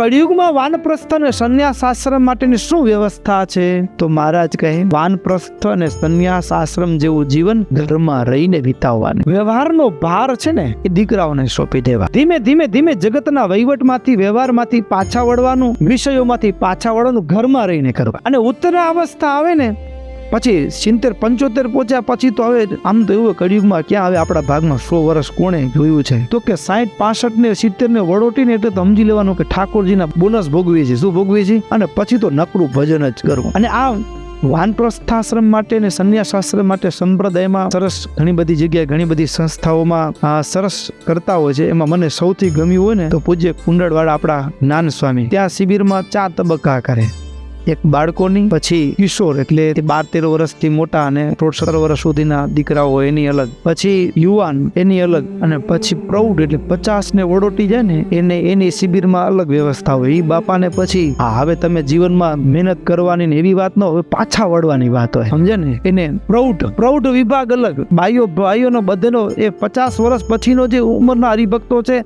કળિયુગમાં વાનપ્રસ્થ અને સંન્યાસ આશ્રમ માટેની શું વ્યવસ્થા છે? તો મહારાજ કહે, વાનપ્રસ્થ અને સંન્યાસ આશ્રમ જેવું જીવન ઘરમાં રહીને વિતાવવાનું. વ્યવહારનો ભાર છે ને એ દીકરાઓને સોંપી દેવા. ધીમે ધીમે ધીમે જગતના વહીવટમાંથી, વ્યવહારમાંથી પાછા વળવાનું, વિષયોમાંથી પાછા વળવાનું ઘરમાં રહીને કરવા. અને ઉત્તર અવસ્થા આવે ને પછી 70-75 પહોંચ્યા પછી તો હવે આમ તો એવું કળિયુગમાં ક્યાં આવે આપણા ભાગમાં 100 વર્ષ કોણે જોયું છે? તો કે 60-65 ને 70 ને વડોટીને એટલે તો સમજી લેવાનું કે ઠાકોરજીના બોનસ ભોગવીએ છીએ. શું ભોગવીએ છીએ? અને પછી તો નકરું ભજન જ કરવું. અને આ વાનપ્રસ્થાશ્રમ માટે ને સંન્યાસ આશ્રમ માટે સંપ્રદાયમાં સરસ ઘણી બધી જગ્યાએ, ઘણી બધી સંસ્થાઓમાં સરસ કરતા હોય છે. એમાં મને સૌથી ગમ્યું હોય ને તો પૂજ્ય કુંડળવાળા આપણા જ્ઞાન સ્વામી ત્યાં શિબિરમાં 4 તબક્કા કરે. એક બાળકોની, પછી કિશોર એટલે 12-13 વર્ષથી મોટા અને 16-17 વર્ષ સુધીના દીકરાઓ હોય એની અલગ, પછી યુવાન એની અલગ, અને પછી પ્રૌઢ એટલે 50 ને વડોટી જાય ને એને એની શિબિરમાં અલગ વ્યવસ્થા હોય. એ બાપાને પછી હવે તમે જીવનમાં મહેનત કરવાની ને એવી વાત ન હોય, પાછા વળવાની વાત હોય, સમજે ને? એને પ્રૌઢ વિભાગ અલગ. ભાઈઓનો બધેનો એ 50 વર્ષ પછીનો જે ઉંમરના હરિભક્તો છે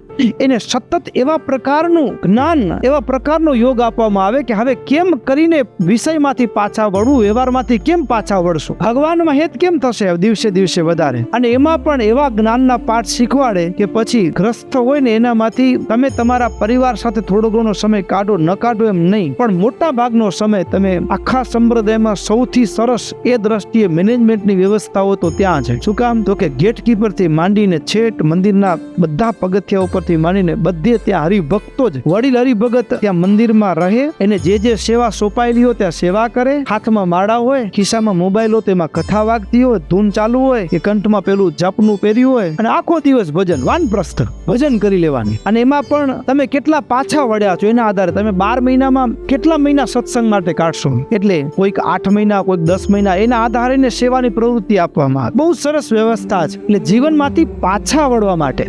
એને સતત એવા પ્રકારનું જ્ઞાન, એવા પ્રકારનો યોગ આપવામાં આવે કે હવે કેમ કરીને વિષયમાંથી પાછા વળવું, વ્યવહારમાંથી કેમ પાછા વળશું, ભગવાનમાં હેત કેમ થશે દિવસે દિવસે વધારે. અને એમાં પણ એવા જ્ઞાનના પાઠ શીખવાડે કે પછી ગ્રસ્ત હોય ને એનામાંથી તમે તમારા પરિવાર સાથે થોડો ઘણો સમય કાઢો, ન કાઢો એમ નહીં, પણ મોટા ભાગનો સમય તમે આખા સંપ્રદાયમાં સૌથી સરસ એ દ્રષ્ટિએ મેનેજમેન્ટની વ્યવસ્થાઓ તો ત્યાં છે. શું કામ? તો કે ગેટકીપર થી માંડીને છેટ મંદિરના બધા પગથિયા ઉપરથી માંડીને બધે ત્યાં હરિભક્તો જ, વડીલ હરિભગત ત્યાં મંદિરમાં રહે, એને જે સેવા સોંપાયેલી હોય ત્યાં સેવા કરે. હાથમાં માળા હોય, ખિસ્સામાં મોબાઈલ હોય, તેમાં કથા વાગતી હોય, ધૂન ચાલુ હોય, કે કંઠમાં પેલું જપનું પહેર્યું હોય, અને આખો દિવસ ભજન, વાનપ્રસ્થ ભજન કરી લેવાની. અને એમાં પણ તમે કેટલા પાછા વળ્યા છો એના આધારે તમે 12 મહિનામાં કેટલા મહિના સત્સંગ માટે કાઢશો. એટલે કોઈક 8 મહિના, કોઈક 10 મહિના, એના આધારે સેવાની પ્રવૃત્તિ આપવામાં આવે. બહુ સરસ વ્યવસ્થા છે. એટલે જીવનમાંથી પાછા વળવા માટે